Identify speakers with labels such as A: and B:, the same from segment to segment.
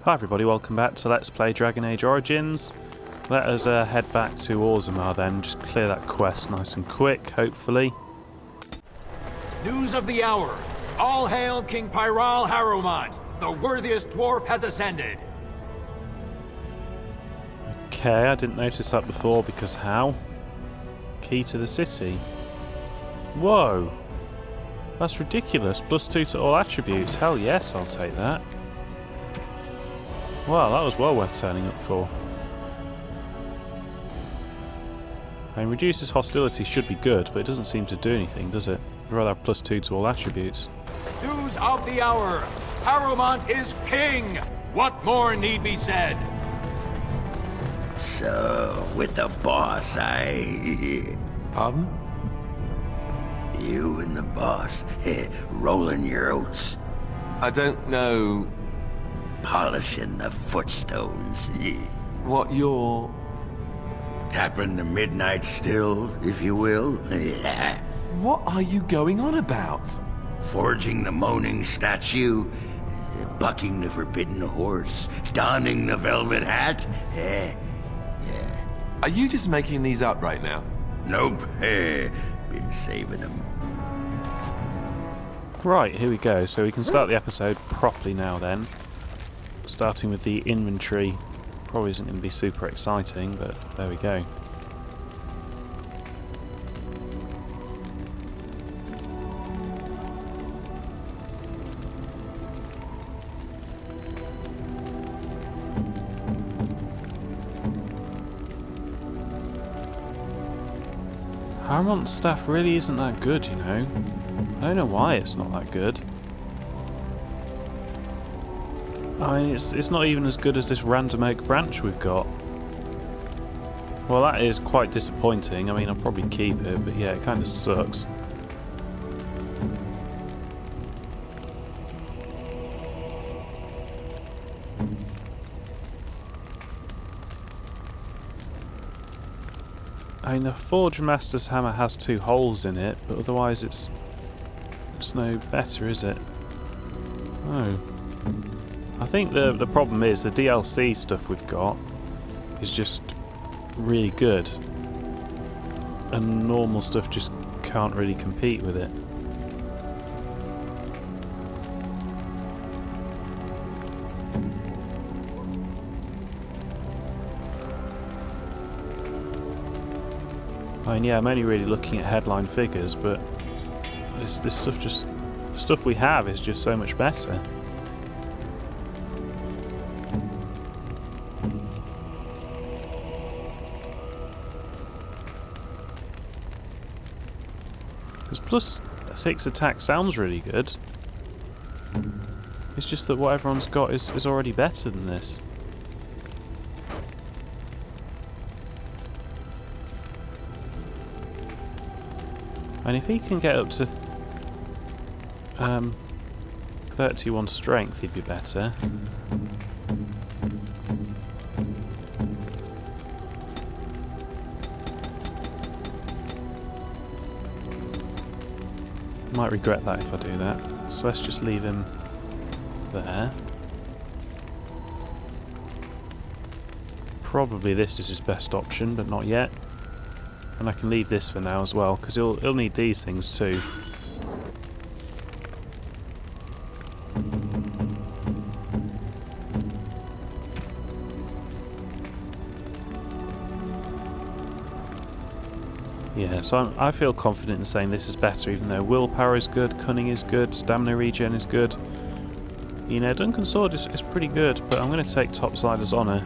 A: Hi everybody, welcome back to Let's Play Dragon Age Origins. Let us head back to Orzammar then, just clear that quest nice and quick, hopefully.
B: News of the hour! All hail King Pyral Harrowmont! The worthiest dwarf has ascended!
A: Okay, I didn't notice that before, because how? Key to the city. Whoa! That's ridiculous, +2 to all attributes. Hell yes, I'll take that. Wow, that was well worth turning up for. And reduces hostility should be good, but it doesn't seem to do anything, does it? I'd rather have +2 to all attributes.
B: News of the hour! Harrowmont is king! What more need be said?
C: So, with the boss,
B: Pardon?
C: You and the boss, rolling your oats,
D: I don't know
C: polishing the footstones,
D: what you're...
C: tapping the midnight still, if you will.
D: What are you going on about?
C: Forging the moaning statue, bucking the forbidden horse, donning the velvet hat.
D: Are you just making these up right now?
C: Nope, been saving them.
A: Right, here we go. So we can start the episode properly now then. Starting with the inventory. Probably isn't going to be super exciting, but there we go. Harrowmont's staff really isn't that good, you know. I don't know why it's not that good. I mean, it's not even as good as this random oak branch we've got. Well, that is quite disappointing. I mean, I'll probably keep it, but yeah, it kind of sucks. I mean, the Forge Master's hammer has 2 holes in it, but otherwise it's no better, is it? Oh. I think the problem is the DLC stuff we've got is just really good, and normal stuff just can't really compete with it. I mean, yeah, I'm only really looking at headline figures, but this stuff just... the stuff we have is just so much better. Because +6 attack sounds really good. It's just that what everyone's got is already better than this. And if he can get up to 31 strength, he'd be better. Might regret that if I do that. So let's just leave him there. Probably this is his best option, but not yet. And I can leave this for now as well, because he'll need these things too. Yeah, so I feel confident in saying this is better, even though willpower is good, cunning is good, stamina regen is good. You know, Duncan's sword is pretty good, but I'm going to take Topsider's Honour.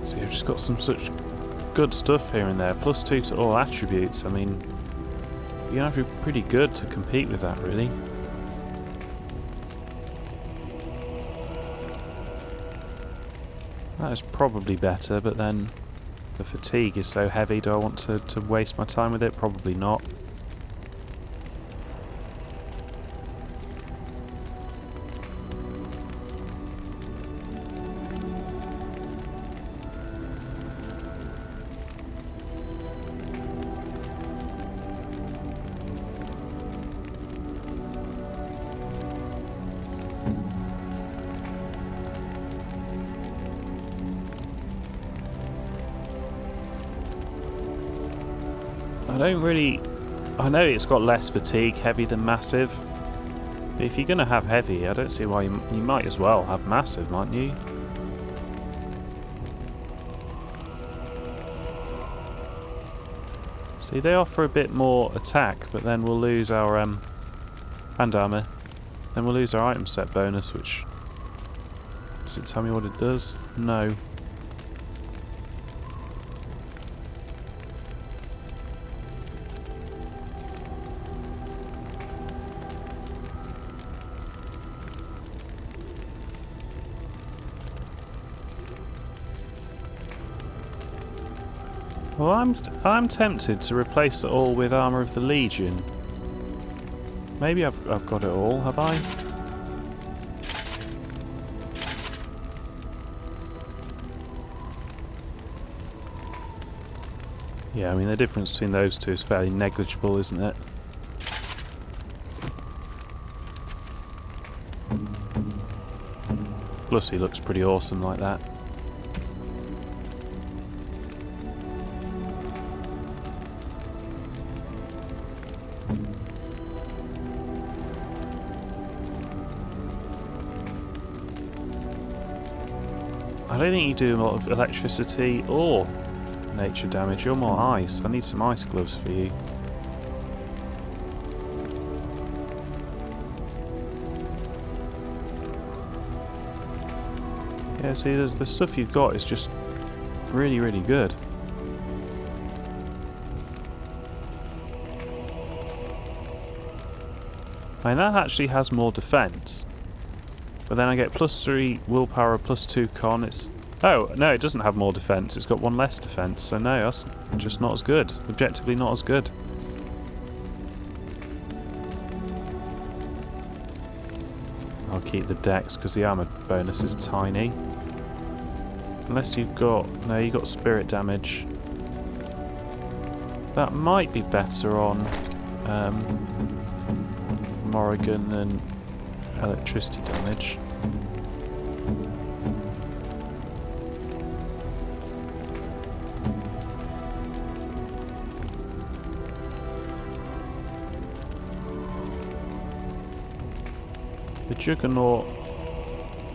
A: See, I've just got some such good stuff here and there, +2 to all attributes. I mean, you have to be pretty good to compete with that, really. That is probably better, but then the fatigue is so heavy. Do I want to waste my time with it? Probably not. don't really... I know it's got less fatigue heavy than massive. But if you're going to have heavy, I don't see why you might as well have massive, mightn't you? See, they offer a bit more attack, but then we'll lose our hand armor. Then we'll lose our item set bonus, which... Does it tell me what it does? No. Well, I'm tempted to replace it all with Armour of the Legion. Maybe I've got it all, have I? Yeah, I mean the difference between those two is fairly negligible, isn't it? Plus he looks pretty awesome like that. I don't think you do a lot of electricity or nature damage. You're more ice. I need some ice gloves for you. Yeah, see, the stuff you've got is just really, really good. I mean, that actually has more defense. But then I get +3 willpower, +2 con. It's... Oh, no, it doesn't have more defense. It's got 1 less defense. So no, that's just not as good. Objectively not as good. I'll keep the dex because the armor bonus is tiny. Unless you've got... No, you've got spirit damage. That might be better on Morrigan and electricity damage. The Juggernaut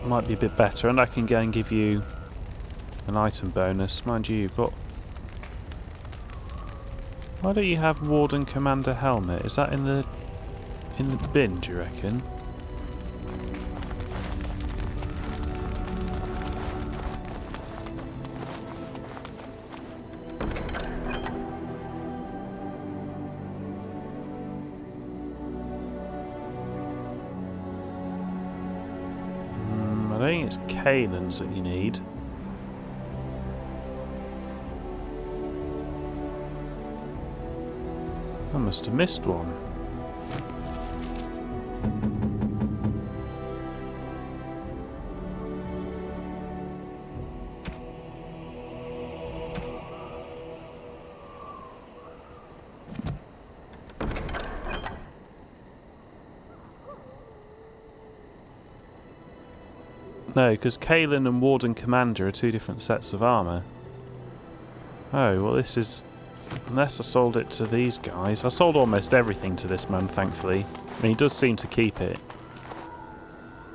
A: might be a bit better, and I can go and give you an item bonus. Mind you, you've got... Why don't you have Warden Commander Helmet? Is that in the bin, do you reckon? I think it's Kalen's that you need. I must have missed one. No, because Kalen and Warden Commander are 2 different sets of armour. Oh, well this is... Unless I sold it to these guys. I sold almost everything to this man, thankfully. I mean, he does seem to keep it.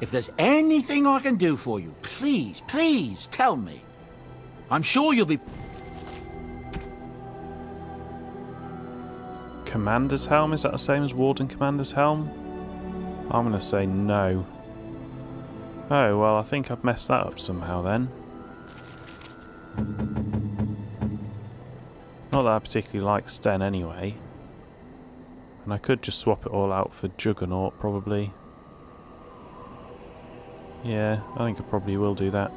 E: If there's anything I can do for you, please, please tell me. I'm sure you'll be...
A: Commander's Helm? Is that the same as Warden Commander's Helm? I'm going to say no. Oh, well, I think I've messed that up somehow then. Not that I particularly like Sten anyway. And I could just swap it all out for Juggernaut, probably. Yeah, I think I probably will do that.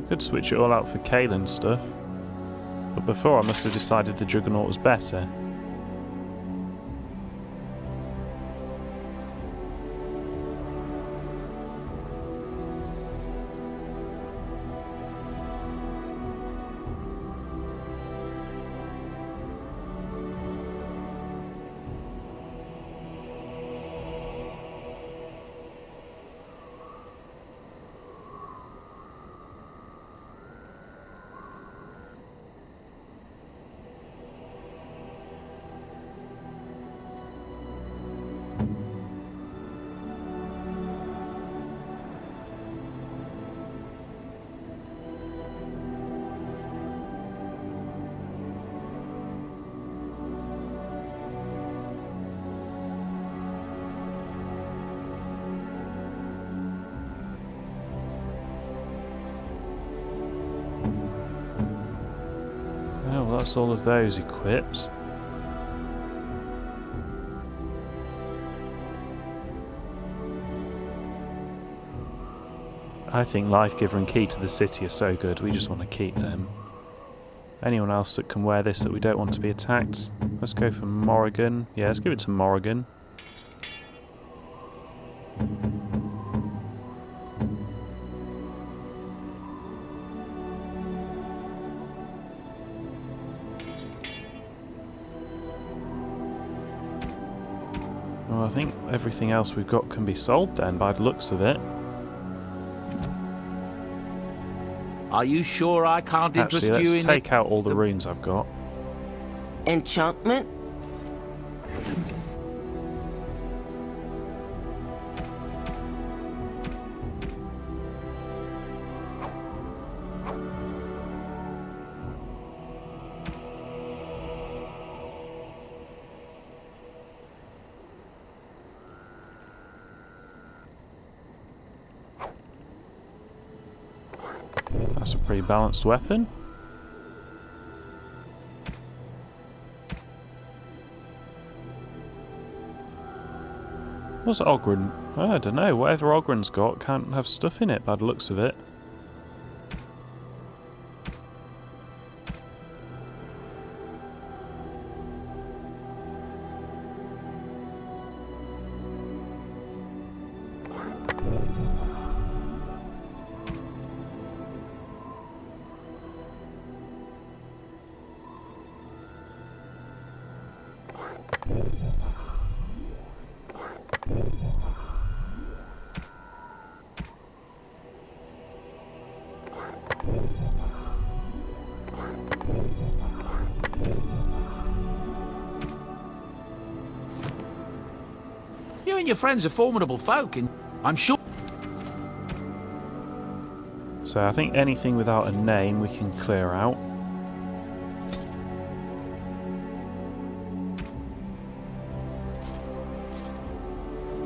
A: Could switch it all out for Kalen stuff. But before I must have decided the Juggernaut was better. What's all of those equipped? I think Lifegiver and Key to the City are so good, we just want to keep them. Anyone else that can wear this that we don't want to be attacked? Let's go for Morrigan. Yeah, let's give it to Morrigan. Well, I think everything else we've got can be sold then, by the looks of it.
E: Are you sure I can't interest
A: Actually,
E: you in
A: let's take out all the runes I've got.
F: Enchantment?
A: That's a pretty balanced weapon. What's Oghren? I don't know. Whatever Oghren's got can't have stuff in it by the looks of it.
E: You and your friends are formidable folk, and I'm sure...
A: So I think anything without a name we can clear out.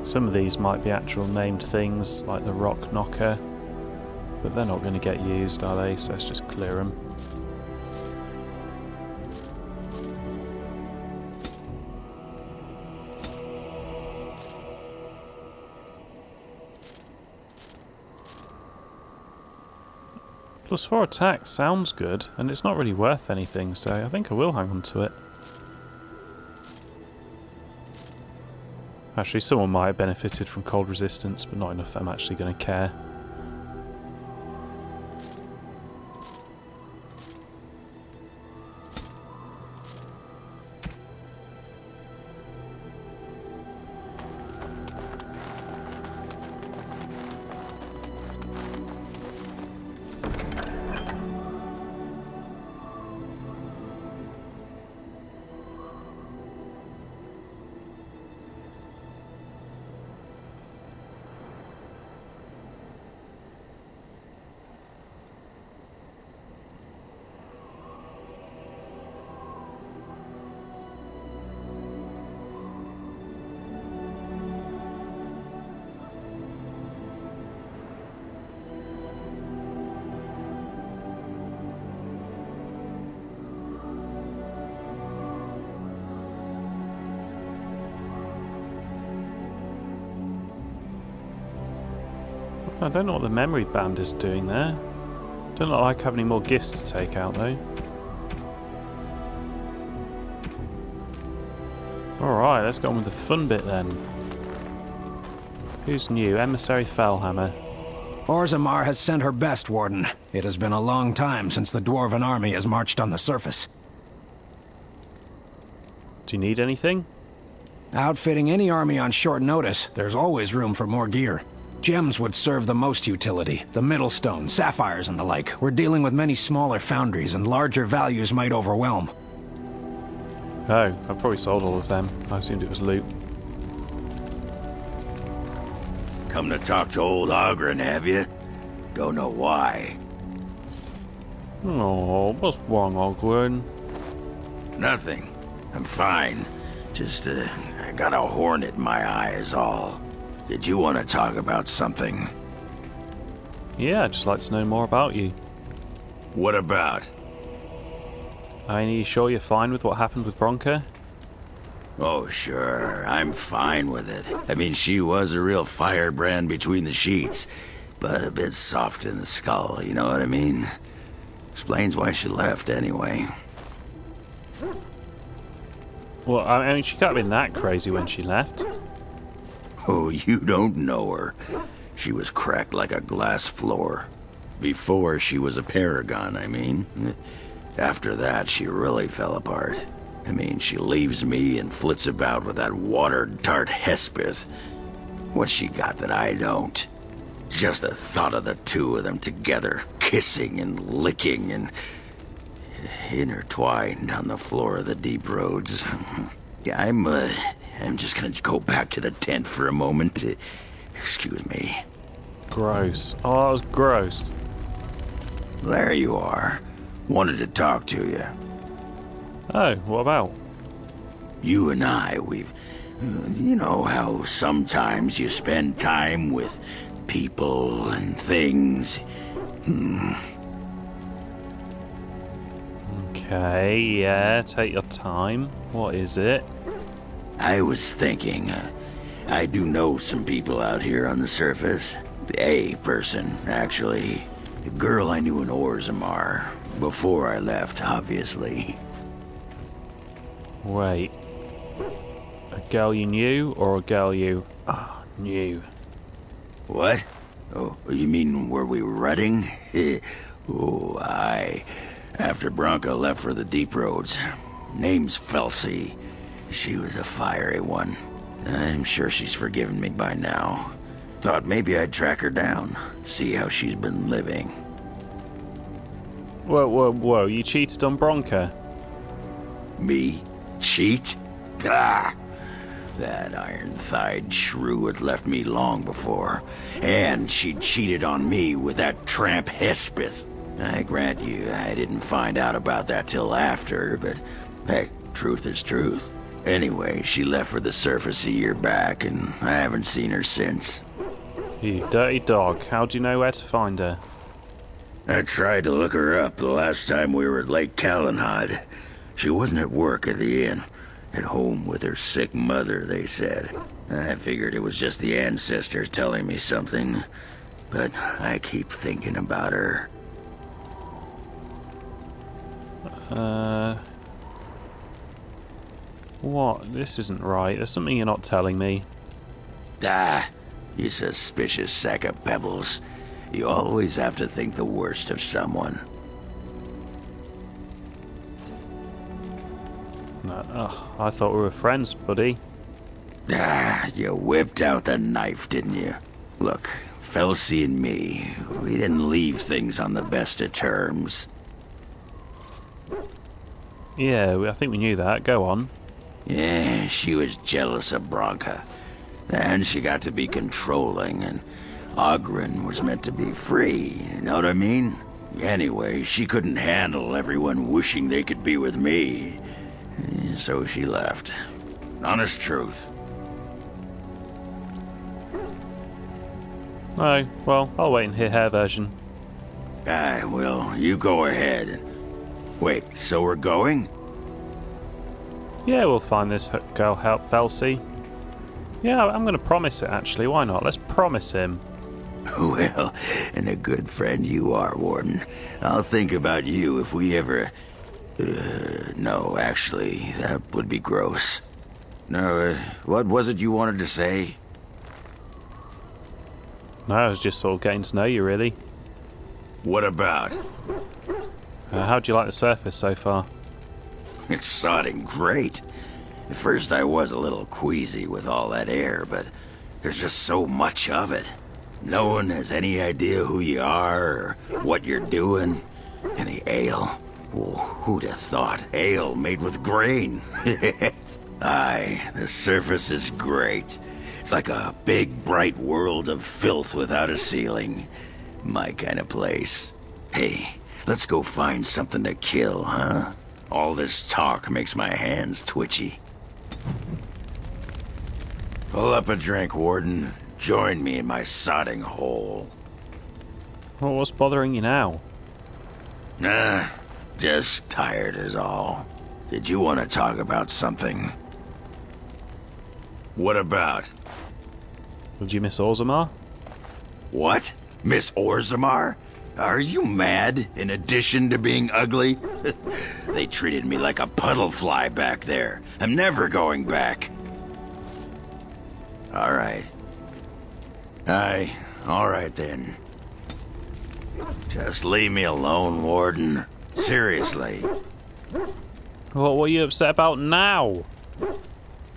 A: Some of these might be actual named things, like the Rock Knocker, but they're not going to get used, are they? So let's just clear them. +4 attack sounds good, and it's not really worth anything, so I think I will hang on to it. Actually, someone might have benefited from cold resistance, but not enough that I'm actually going to care. I don't know what the memory band is doing there. Don't look like I have any more gifts to take out though. Alright, let's get on with the fun bit then. Who's new? Emissary Fellhammer.
G: Orzammar has sent her best, Warden. It has been a long time since the Dwarven army has marched on the surface.
A: Do you need anything?
G: Outfitting any army on short notice, there's always room for more gear. Gems would serve the most utility. The Middlestone, sapphires and the like. We're dealing with many smaller foundries, and larger values might overwhelm.
A: Oh, I've probably sold all of them. I assumed it was loot.
C: Come to talk to old Oghren, have you? Don't know why.
A: Oh, what's wrong, Oghren?
C: Nothing. I'm fine. Just, I got a hornet in my eye is all. Did you want to talk about something?
A: Yeah, I'd just like to know more about you.
C: What about?
A: Are you sure you're fine with what happened with Bronca?
C: Oh, sure, I'm fine with it. I mean, she was a real firebrand between the sheets, but a bit soft in the skull, you know what I mean? Explains why she left, anyway.
A: Well, I mean, she can't have been that crazy when she left.
C: Oh, you don't know her. She was cracked like a glass floor. Before she was a paragon, I mean. After that, she really fell apart. I mean, she leaves me and flits about with that water-tart Hespith. What's she got that I don't? Just the thought of the two of them together, kissing and licking and intertwined on the floor of the deep roads. Yeah, I'm just gonna go back to the tent for a moment. Excuse me.
A: Gross. Oh, that was gross.
C: There you are. Wanted to talk to you.
A: Oh, what about?
C: You and I, you know how sometimes you spend time with people and things.
A: Okay, yeah, take your time. What is it?
C: I was thinking, I do know some people out here on the surface. A person, actually. The girl I knew in Orzammar. Before I left, obviously.
A: Wait. A girl you knew or a girl you knew?
C: What? Oh, you mean were we rutting? Oh, aye. After Bronca left for the deep roads. Name's Felsi. She was a fiery one. I'm sure she's forgiven me by now. Thought maybe I'd track her down, see how she's been living.
A: Whoa, you cheated on Bronca?
C: Me? Cheat? Ah! That iron-thighed shrew had left me long before, and she cheated on me with that tramp Hespith. I grant you, I didn't find out about that till after, but heck, truth is truth. Anyway, she left for the surface a year back, and I haven't seen her since.
A: You dirty dog. How do you know where to find her?
C: I tried to look her up the last time we were at Lake Calenhad. She wasn't at work at the inn. At home with her sick mother, they said. I figured it was just the ancestors telling me something, but I keep thinking about her.
A: What? This isn't right. There's something you're not telling me.
C: Ah, you suspicious sack of pebbles. You always have to think the worst of someone.
A: I thought we were friends, buddy.
C: Ah, you whipped out the knife, didn't you? Look, Felsi and me, we didn't leave things on the best of terms.
A: Yeah, I think we knew that. Go on.
C: Yeah, she was jealous of Bronca. And she got to be controlling, and Oghren was meant to be free, you know what I mean? Anyway, she couldn't handle everyone wishing they could be with me. So she left. Honest truth.
A: Oh, well, I'll wait and hear her version.
C: Aye, well, you go ahead. Wait, so we're going?
A: Yeah, we'll find this girl help Felsi. Yeah, I'm going to promise it, actually. Why not? Let's promise him.
C: Well, and a good friend you are, Warden. I'll think about you if we ever... no, actually, that would be gross. No, what was it you wanted to say?
A: No, I was just sort of getting to know you, really.
C: What about?
A: How do you like the surface so far?
C: It's sodding great. At first I was a little queasy with all that air, but there's just so much of it. No one has any idea who you are or what you're doing. And the ale. Oh, who'd have thought? Ale made with grain. Aye, the surface is great. It's like a big, bright world of filth without a ceiling. My kind of place. Hey, let's go find something to kill, huh? All this talk makes my hands twitchy. Pull up a drink, Warden. Join me in my sodding hole.
A: Well, what's bothering you now?
C: Nah, Just tired is all. Did you want to talk about something? What about?
A: Would you miss Orzammar?
C: What? Miss Orzammar? Are you mad, in addition to being ugly? They treated me like a puddle fly back there. I'm never going back. Alright. Alright then. Just leave me alone, Warden. Seriously.
A: What were you upset about now?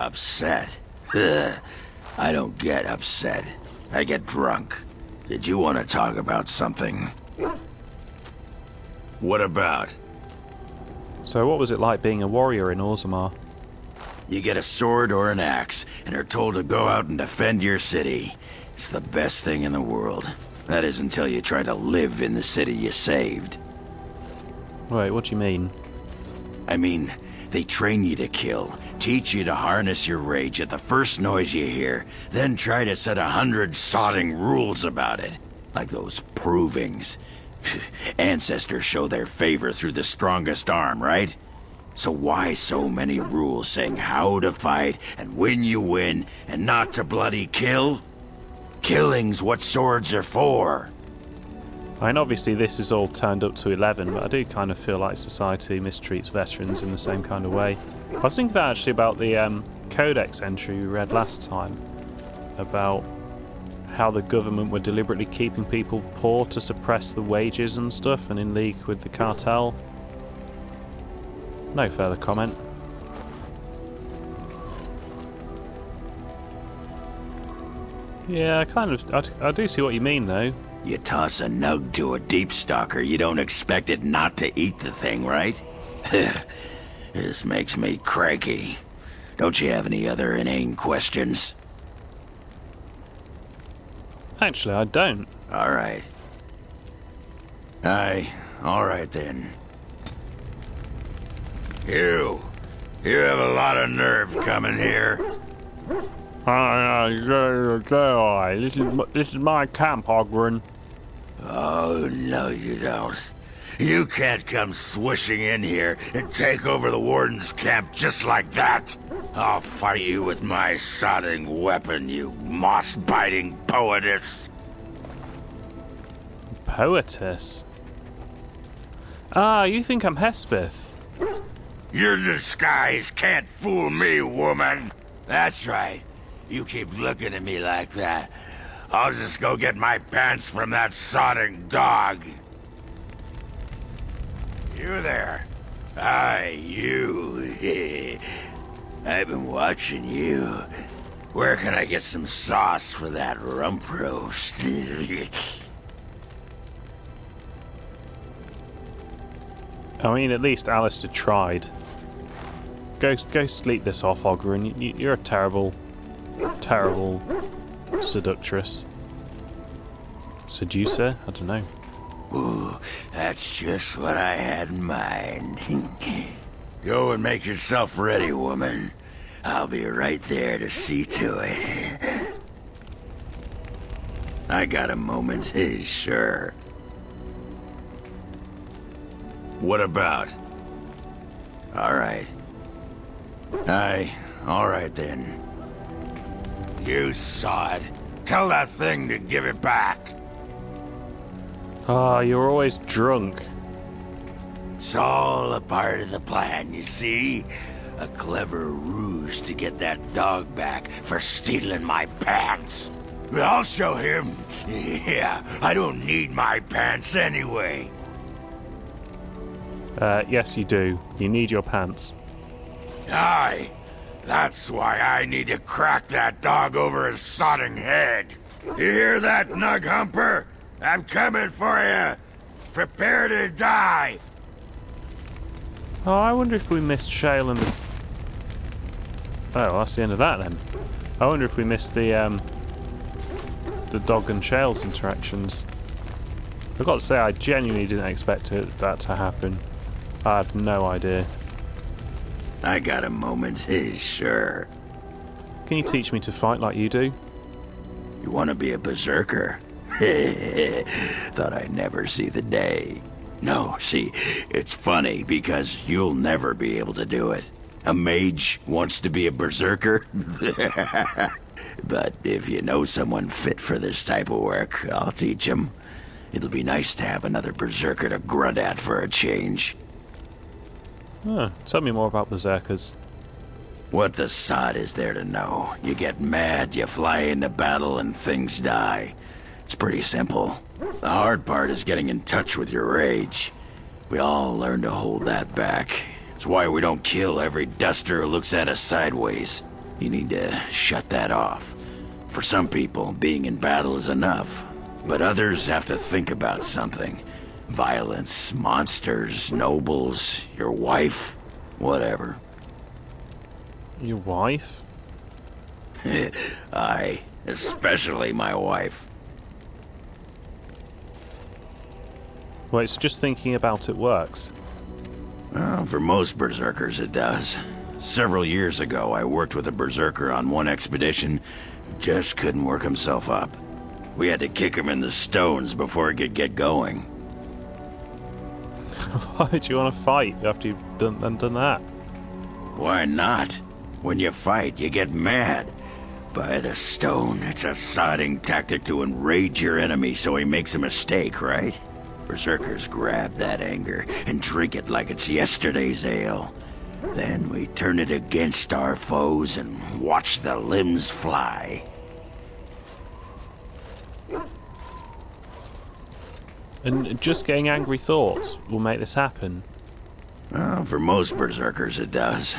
C: Upset? I don't get upset. I get drunk. Did you want to talk about something? What about?
A: So what was it like being a warrior in Orzammar?
C: You get a sword or an axe, and are told to go out and defend your city. It's the best thing in the world. That is until you try to live in the city you saved.
A: Wait, what do you mean?
C: I mean, they train you to kill, teach you to harness your rage at the first noise you hear, then try to set 100 sodding rules about it. Like those provings. Ancestors show their favor through the strongest arm, right? So why so many rules saying how to fight and when you win and not to bloody kill? Killing's what swords are for.
A: I mean, obviously this is all turned up to 11, but I do kind of feel like society mistreats veterans in the same kind of way. I was thinking that actually about the Codex entry we read last time, about how the government were deliberately keeping people poor to suppress the wages and stuff, and in league with the cartel. No further comment. Yeah, I do see what you mean though.
C: You toss a nug to a deep stalker, you don't expect it not to eat the thing, right? This makes me cranky. Don't you have any other inane questions?
A: Actually, I don't.
C: Alright. Alright then. You have a lot of nerve coming here.
A: This is my camp, Oghren.
C: Oh, no you don't. You can't come swishing in here and take over the Warden's camp just like that. I'll fight you with my sodding weapon, you moss-biting poetess.
A: Poetess? Ah, you think I'm Hespeth?
C: Your disguise can't fool me, woman. That's right. You keep looking at me like that, I'll just go get my pants from that sodding dog. You there. Aye, you. I've been watching you. Where can I get some sauce for that rump roast?
A: I mean, at least Alistair tried. Go sleep this off, Oghren. You're a terrible seductress. Seducer? I don't know.
C: Ooh, that's just what I had in mind. Go and make yourself ready, woman. I'll be right there to see to it. I got a moment, sure. What about? Alright. Alright then. You sod. Tell that thing to give it back.
A: Ah, you're always drunk.
C: It's all a part of the plan, you see? A clever ruse to get that dog back for stealing my pants. I'll show him. Yeah, I don't need my pants anyway.
A: Yes you do. You need your pants.
C: Aye. That's why I need to crack that dog over his sodding head. You hear that, Nug Humper? I'm coming for you. Prepare to die.
A: Oh, I wonder if we missed Shale and the... Oh, that's the end of that then. I wonder if we missed the dog and Shale's interactions. I've got to say, I genuinely didn't expect that to happen. I had no idea.
C: I got a moment, sure.
A: Can you teach me to fight like you do?
C: You want to be a berserker? Thought I'd never see the day. No, see, it's funny because you'll never be able to do it. A mage wants to be a berserker? But if you know someone fit for this type of work, I'll teach him. It'll be nice to have another berserker to grunt at for a change.
A: Tell me more about berserkers.
C: What the sod is there to know? You get mad, you fly into battle, and things die. It's pretty simple. The hard part is getting in touch with your rage. We all learn to hold that back. It's why we don't kill every duster who looks at us sideways. You need to shut that off. For some people, being in battle is enough. But others have to think about something. Violence, monsters, nobles, your wife, whatever.
A: Your wife?
C: Aye, especially my wife.
A: Wait, so just thinking about it works?
C: Well, for most berserkers it does. Several years ago, I worked with a berserker on one expedition who just couldn't work himself up. We had to kick him in the stones before he could get going.
A: Why do you want to fight after you've done that?
C: Why not? When you fight, you get mad. By the stone, it's a sodding tactic to enrage your enemy so he makes a mistake, right? Berserkers grab that anger and drink it like it's yesterday's ale. Then we turn it against our foes and watch the limbs fly.
A: And just getting angry thoughts will make this happen?
C: Well, for most berserkers it does.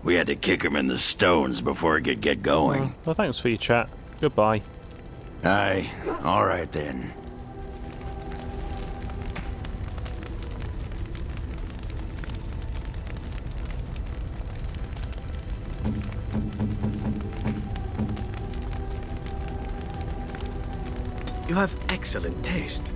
C: We had to kick him in the stones before he could get going.
A: Well, thanks for your chat. Goodbye.
C: Aye, alright then.
H: You have excellent taste.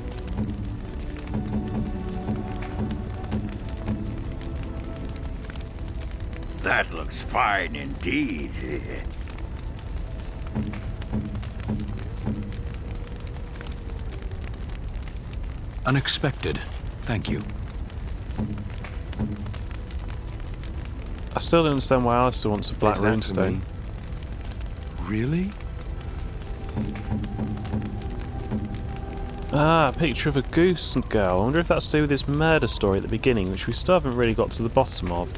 C: That looks fine indeed.
G: Unexpected. Thank you.
A: I still don't understand why Alistair wants a black
D: Is that for
A: runestone.
D: me? Really?
A: Ah, a picture of a goose and girl. I wonder if that's to do with his murder story at the beginning, which we still haven't really got to the bottom of.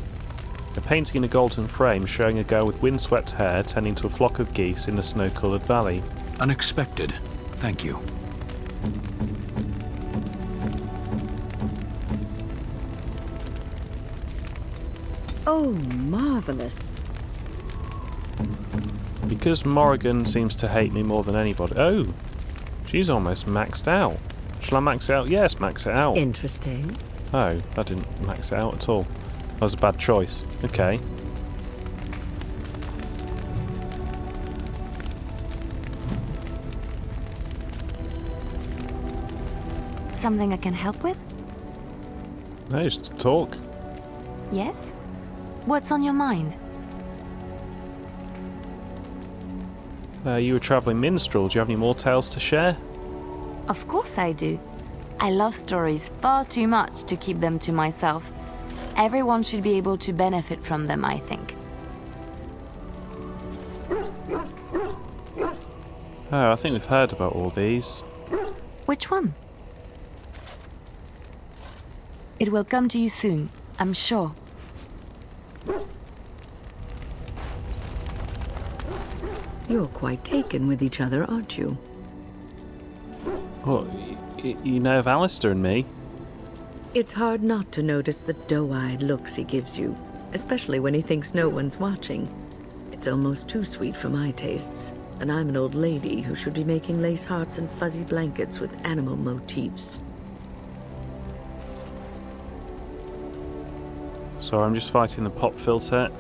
A: A painting in a golden frame showing a girl with windswept hair tending to a flock of geese in a snow-coloured valley.
G: Unexpected. Thank you.
I: Oh, marvellous.
A: Because Morrigan seems to hate me more than anybody. Oh, she's almost maxed out. Shall I max it out? Yes, max it out.
I: Interesting.
A: Oh, I didn't max it out at all. That was a bad choice. Okay.
J: Something I can help with?
A: No, just talk.
J: Yes? What's on your mind?
A: You were travelling minstrel. Do you have any more tales to share?
J: Of course I do. I love stories far too much to keep them to myself. Everyone should be able to benefit from them, I think.
A: Oh, I think we've heard about all these.
J: Which one? It will come to you soon, I'm sure.
I: You're quite taken with each other, aren't you?
A: What, you know of Alistair and me?
I: It's hard not to notice the doe-eyed looks he gives you, especially when he thinks no one's watching. It's almost too sweet for my tastes, and I'm an old lady who should be making lace hearts and fuzzy blankets with animal motifs.
A: Sorry, I'm just fighting the pop filter.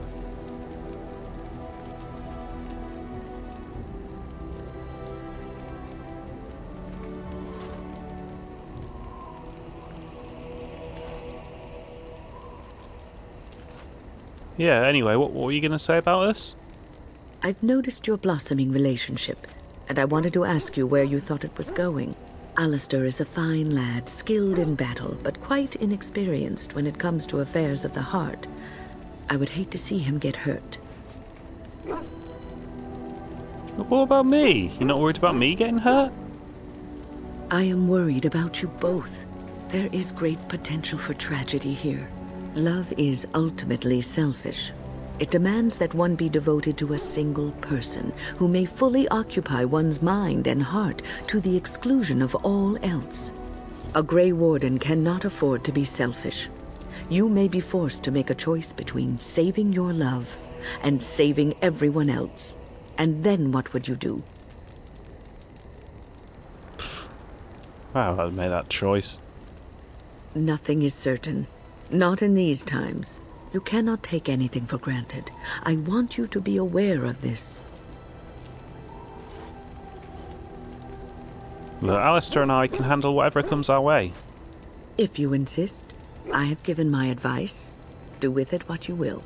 A: Yeah, anyway, what were you going to say about us?
I: I've noticed your blossoming relationship, and I wanted to ask you where you thought it was going. Alistair is a fine lad, skilled in battle, but quite inexperienced when it comes to affairs of the heart. I would hate to see him get hurt.
A: What about me? You're not worried about me getting hurt?
I: I am worried about you both. There is great potential for tragedy here. Love is ultimately selfish. It demands that one be devoted to a single person who may fully occupy one's mind and heart to the exclusion of all else. A Grey Warden cannot afford to be selfish. You may be forced to make a choice between saving your love and saving everyone else. And then what would you do?
A: Wow, I made that choice.
I: Nothing is certain. Not in these times. You cannot take anything for granted. I want you to be aware of this.
A: Look, Alistair and I can handle whatever comes our way.
I: If you insist, I have given my advice. Do with it what you will.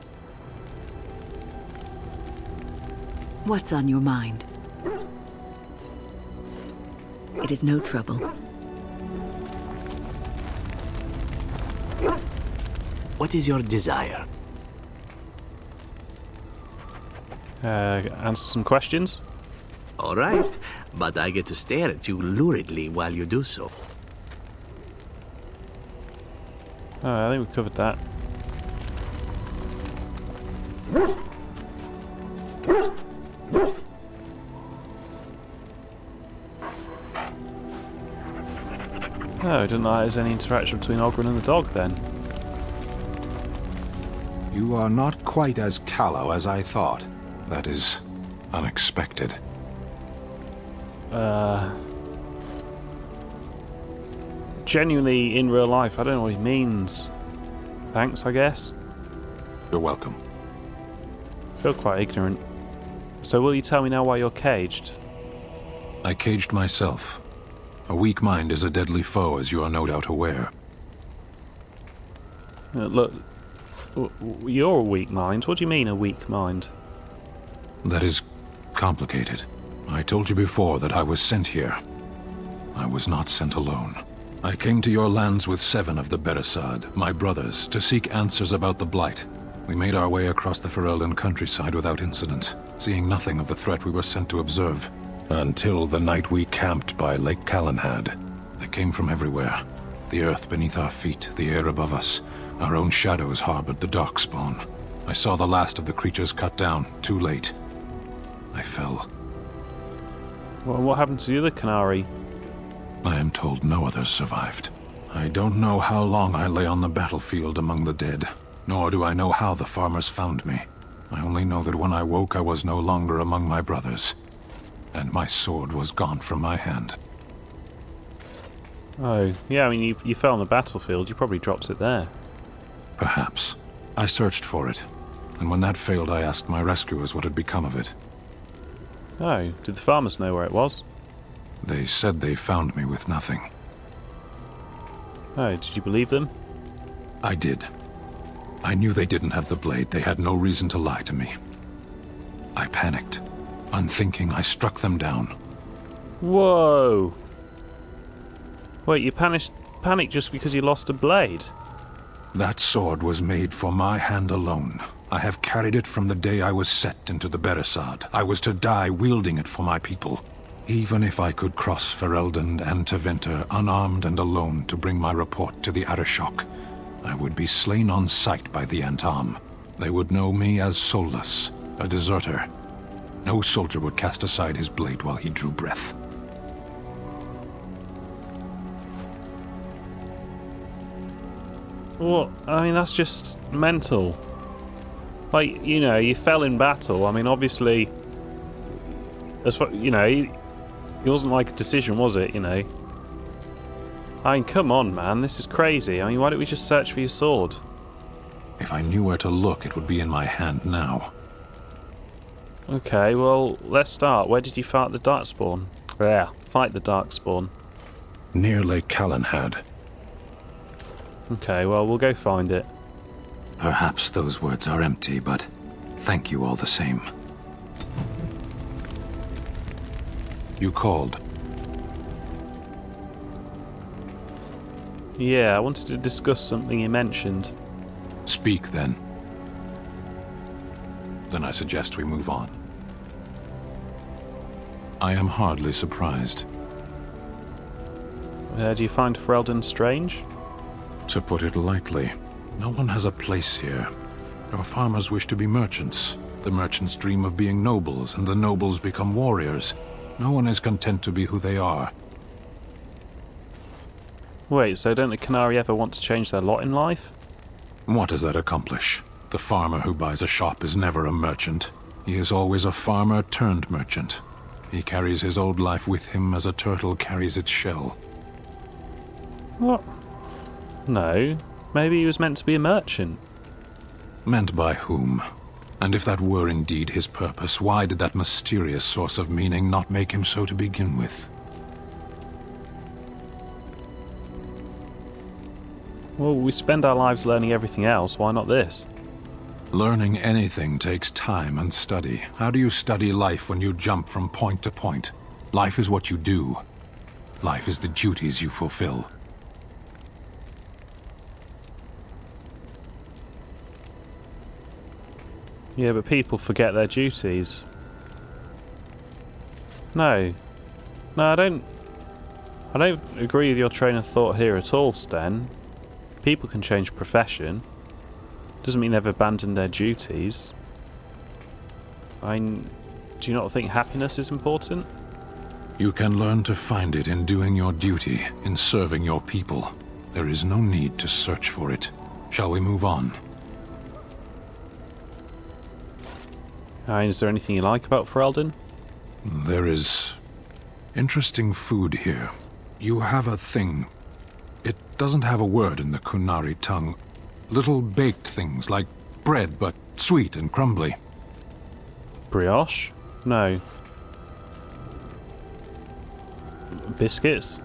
I: What's on your mind? It is no trouble.
H: What is your desire?
A: Answer some questions?
H: All right, but I get to stare at you luridly while you do so.
A: Oh, I think we covered that. Oh, I didn't know there was any interaction between Oghren and the dog then.
K: You are not quite as callow as I thought. That is unexpected.
A: Genuinely, in real life, I don't know what he means. Thanks, I guess.
K: You're welcome.
A: I feel quite ignorant. So will you tell me now why you're caged?
K: I caged myself. A weak mind is a deadly foe, as you are no doubt aware.
A: Look, you're a weak mind. What do you mean, a weak mind?
K: That is complicated. I told you before that I was sent here. I was not sent alone. I came to your lands with 7 of the Beresad, my brothers, to seek answers about the Blight. We made our way across the Ferelden countryside without incident, seeing nothing of the threat we were sent to observe. Until the night we camped by Lake Calenhad. They came from everywhere. The earth beneath our feet, the air above us. Our own shadows harbored the darkspawn. I saw the last of the creatures cut down, too late. I fell.
A: Well, what happened to the other Canary?
K: I am told no others survived. I don't know how long I lay on the battlefield among the dead, nor do I know how the farmers found me. I only know that when I woke I was no longer among my brothers, and my sword was gone from my hand.
A: Oh, yeah, I mean, you fell on the battlefield, you probably dropped it there.
K: Perhaps. I searched for it, and when that failed I asked my rescuers what had become of it.
A: Oh, did the farmers know where it was?
K: They said they found me with nothing.
A: Oh, did you believe them?
K: I did. I knew they didn't have the blade. They had no reason to lie to me. I panicked. Unthinking, I struck them down.
A: Whoa! Wait, you panicked just because you lost a blade?
K: That sword was made for my hand alone. I have carried it from the day I was set into the Beresad. I was to die wielding it for my people. Even if I could cross Ferelden and Tevinter unarmed and alone to bring my report to the Arishok, I would be slain on sight by the Antam. They would know me as soulless, a deserter. No soldier would cast aside his blade while he drew breath.
A: Well, I mean, that's just mental. Like, you know, you fell in battle. I mean, obviously, as far, you know, it wasn't like a decision, was it, you know? I mean, come on, man, this is crazy. I mean, why don't we just search for your sword?
K: If I knew where to look, it would be in my hand now.
A: Okay, well, let's start. Where did you fight the Darkspawn? Yeah, fight the Darkspawn.
K: Near Lake Calenhad.
A: Okay, well, we'll go find it.
K: Perhaps those words are empty, but thank you all the same. You called.
A: Yeah, I wanted to discuss something you mentioned.
K: Speak, then. Then I suggest we move on. I am hardly surprised.
A: Do you find Ferelden strange?
K: To put it lightly, no one has a place here. Our farmers wish to be merchants. The merchants dream of being nobles, and the nobles become warriors. No one is content to be who they are.
A: Wait, so don't the Canary ever want to change their lot in life?
K: What does that accomplish? The farmer who buys a shop is never a merchant. He is always a farmer turned merchant. He carries his old life with him as a turtle carries its shell.
A: What? No. Maybe he was meant to be a merchant.
K: Meant by whom? And if that were indeed his purpose, why did that mysterious source of meaning not make him so to begin with?
A: Well, we spend our lives learning everything else, why not this?
K: Learning anything takes time and study. How do you study life when you jump from point to point? Life is what you do. Life is the duties you fulfill.
A: Yeah, but people forget their duties. No, I don't agree with your train of thought here at all, Sten. People can change profession. Doesn't mean they've abandoned their duties. Do you not think happiness is important?
K: You can learn to find it in doing your duty, in serving your people. There is no need to search for it. Shall we move on?
A: Is there anything you like about Ferelden?
K: There is interesting food here. You have a thing. It doesn't have a word in the Kunari tongue. Little baked things like bread, but sweet and crumbly.
A: Brioche? No. Biscuits?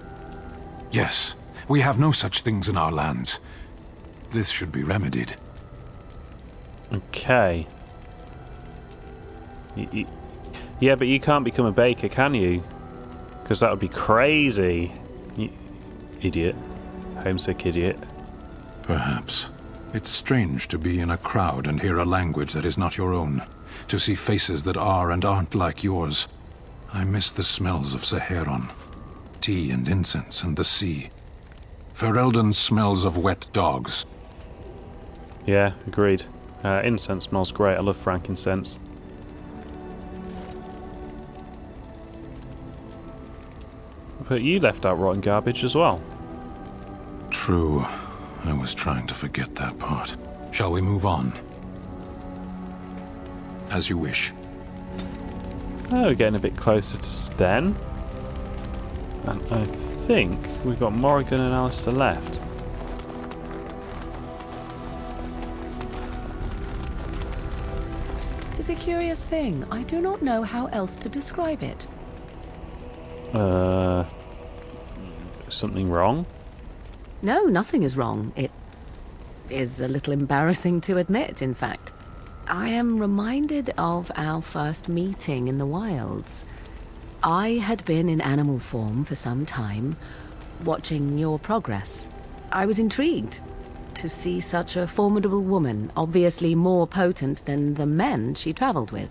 K: Yes. We have no such things in our lands. This should be remedied.
A: Okay. Yeah, but you can't become a baker, can you? Because that would be crazy. You idiot. Homesick idiot.
K: Perhaps. It's strange to be in a crowd and hear a language that is not your own. To see faces that are and aren't like yours. I miss the smells of Saharon. Tea and incense and the sea. Ferelden smells of wet dogs.
A: Yeah, agreed. Incense smells great. I love frankincense. But you left out rotten garbage as well.
K: True. I was trying to forget that part. Shall we move on? As you wish.
A: Oh, we're getting a bit closer to Sten. And I think we've got Morrigan and Alistair left.
L: It is a curious thing. I do not know how else to describe it.
A: Something wrong?
L: No, nothing is wrong. It is a little embarrassing to admit, in fact. I am reminded of our first meeting in the wilds. I had been in animal form for some time, watching your progress. I was intrigued to see such a formidable woman, obviously more potent than the men she traveled with.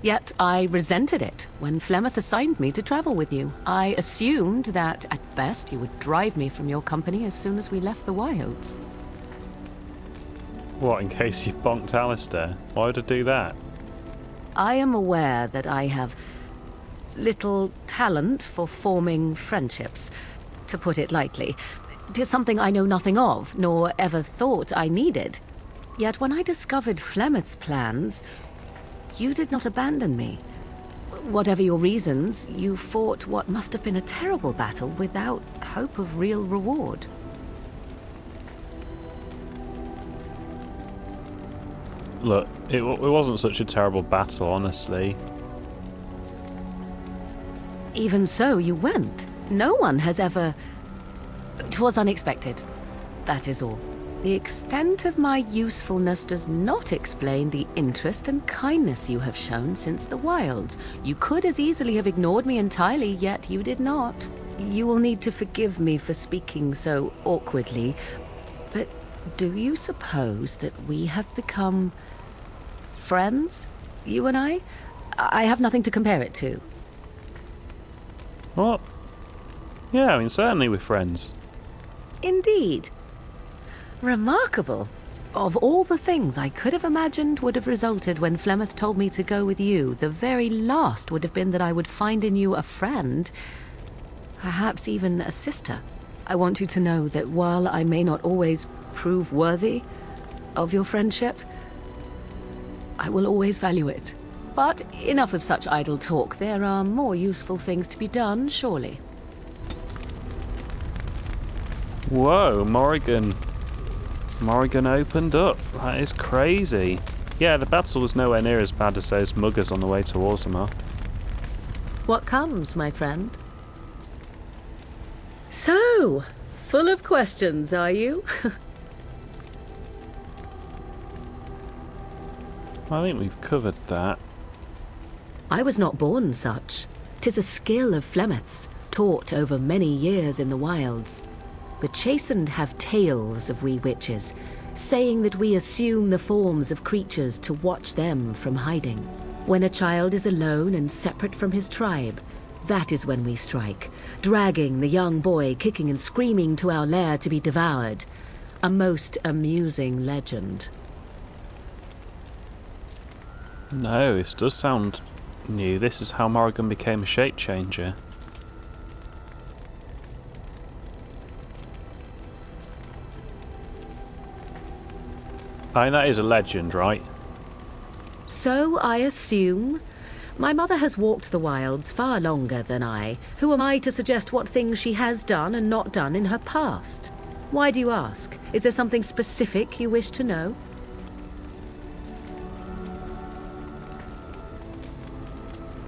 L: Yet I resented it when Flemeth assigned me to travel with you. I assumed that, at best, you would drive me from your company as soon as we left the wilds.
A: What, in case you bonked Alistair? Why would I do that?
L: I am aware that I have little talent for forming friendships, to put it lightly. 'Tis something I know nothing of, nor ever thought I needed. Yet when I discovered Flemeth's plans, you did not abandon me. Whatever your reasons, you fought what must have been a terrible battle without hope of real reward.
A: Look, it wasn't such a terrible battle, honestly.
L: Even so, you went. No one has ever... 'Twas unexpected. That is all. The extent of my usefulness does not explain the interest and kindness you have shown since the wilds. You could as easily have ignored me entirely, yet you did not. You will need to forgive me for speaking so awkwardly, but do you suppose that we have become friends, you and I? I have nothing to compare it to.
A: What? Yeah, I mean, certainly we're friends.
L: Indeed. Remarkable. Of all the things I could have imagined would have resulted when Flemeth told me to go with you, the very last would have been that I would find in you a friend, perhaps even a sister. I want you to know that while I may not always prove worthy of your friendship, I will always value it. But enough of such idle talk. There are more useful things to be done, surely.
A: Whoa, Morrigan opened up. That is crazy. Yeah, the battle was nowhere near as bad as those muggers on the way to Orzammar.
L: What comes, my friend? So, full of questions, are you?
A: I think we've covered that.
L: I was not born such. 'Tis a skill of Flemeth's, taught over many years in the wilds. The chastened have tales of we witches, saying that we assume the forms of creatures to watch them from hiding. When a child is alone and separate from his tribe, that is when we strike, dragging the young boy kicking and screaming to our lair to be devoured. A most amusing legend.
A: No, this does sound new. This is how Morrigan became a shape changer. I mean, that is a legend, right?
L: So I assume. My mother has walked the wilds far longer than I. Who am I to suggest what things she has done and not done in her past? Why do you ask? Is there something specific you wish to know?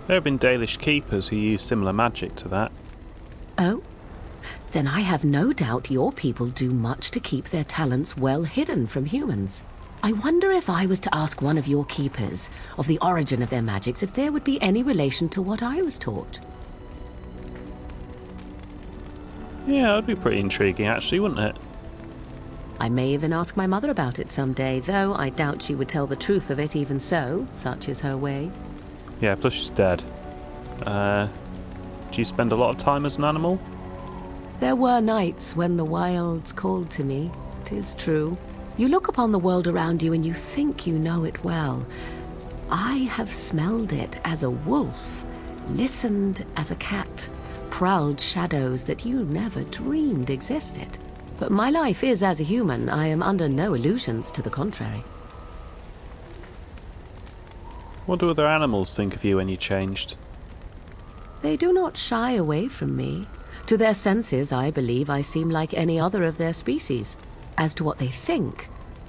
A: There have been Dalish keepers who use similar magic to that.
L: Oh? Then I have no doubt your people do much to keep their talents well hidden from humans. I wonder if I was to ask one of your keepers of the origin of their magics, if there would be any relation to what I was taught.
A: Yeah, that would be pretty intriguing actually, wouldn't it?
L: I may even ask my mother about it someday, though I doubt she would tell the truth of it even so. Such is her way.
A: Yeah, plus she's dead. Do you spend a lot of time as an animal?
L: There were nights when the wilds called to me, 'tis true. You look upon the world around you and you think you know it well. I have smelled it as a wolf, listened as a cat, prowled shadows that you never dreamed existed. But my life is as a human. I am under no illusions to the contrary.
A: What do other animals think of you when you changed?
L: They do not shy away from me. To their senses, I believe I seem like any other of their species. As to what they think,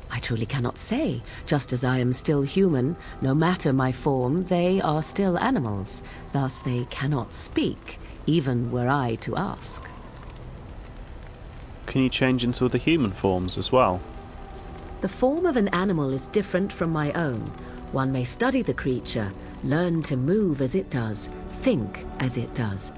L: I truly cannot say. Just as I am still human, no matter my form, they are still animals. Thus they cannot speak, even were I to ask.
A: Can you change into other human forms as well?
L: The form of an animal is different from my own. One may study the creature, learn to move as it does, think as it does.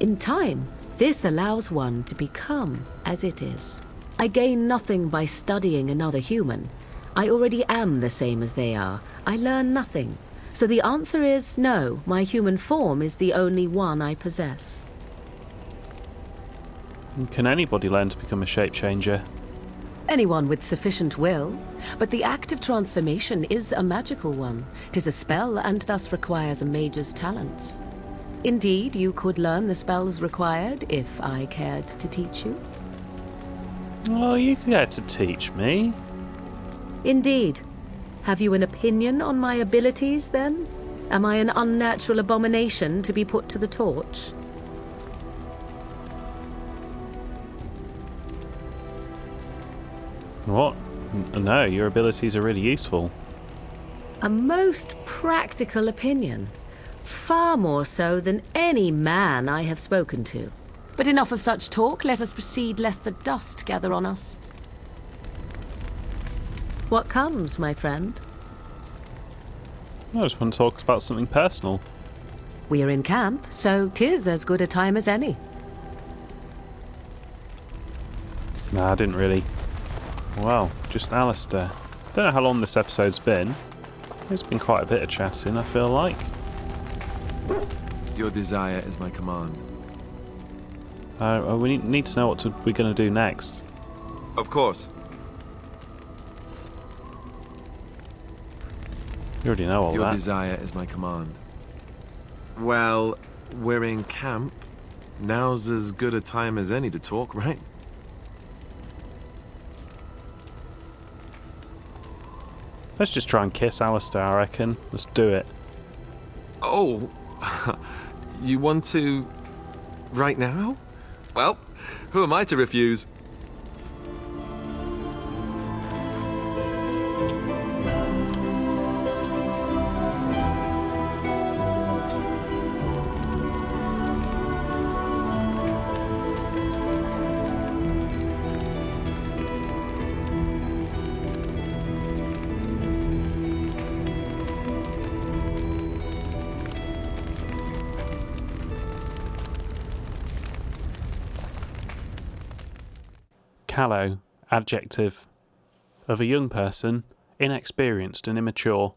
L: In time, this allows one to become as it is. I gain nothing by studying another human. I already am the same as they are. I learn nothing. So the answer is no, my human form is the only one I possess.
A: Can anybody learn to become a shape changer?
L: Anyone with sufficient will, but the act of transformation is a magical one. 'Tis a spell and thus requires a mage's talents. Indeed, you could learn the spells required if I cared to teach you.
A: Well, you get to teach me.
L: Indeed. Have you an opinion on my abilities, then? Am I an unnatural abomination to be put to the torch?
A: What? No, your abilities are really useful.
L: A most practical opinion. Far more so than any man I have spoken to. But enough of such talk. Let us proceed, lest the dust gather on us. What comes, my friend?
A: I just want to talk about something personal.
L: We are in camp, so 'tis as good a time as any.
A: No, I didn't really. Well, just Alistair. Don't know how long this episode's been. There's been quite a bit of chatting, I feel like.
D: Your desire is my command.
A: We need to know what we're going to do next.
D: Of course.
A: You already know all
D: Your
A: that.
D: Your desire is my command. Well, we're in camp. Now's as good a time as any to talk, right?
A: Let's just try and kiss Alistair, I reckon. Let's do it.
D: Oh, you want to right now? Well, who am I to refuse?
A: Callow, adjective. Of a young person, inexperienced and immature.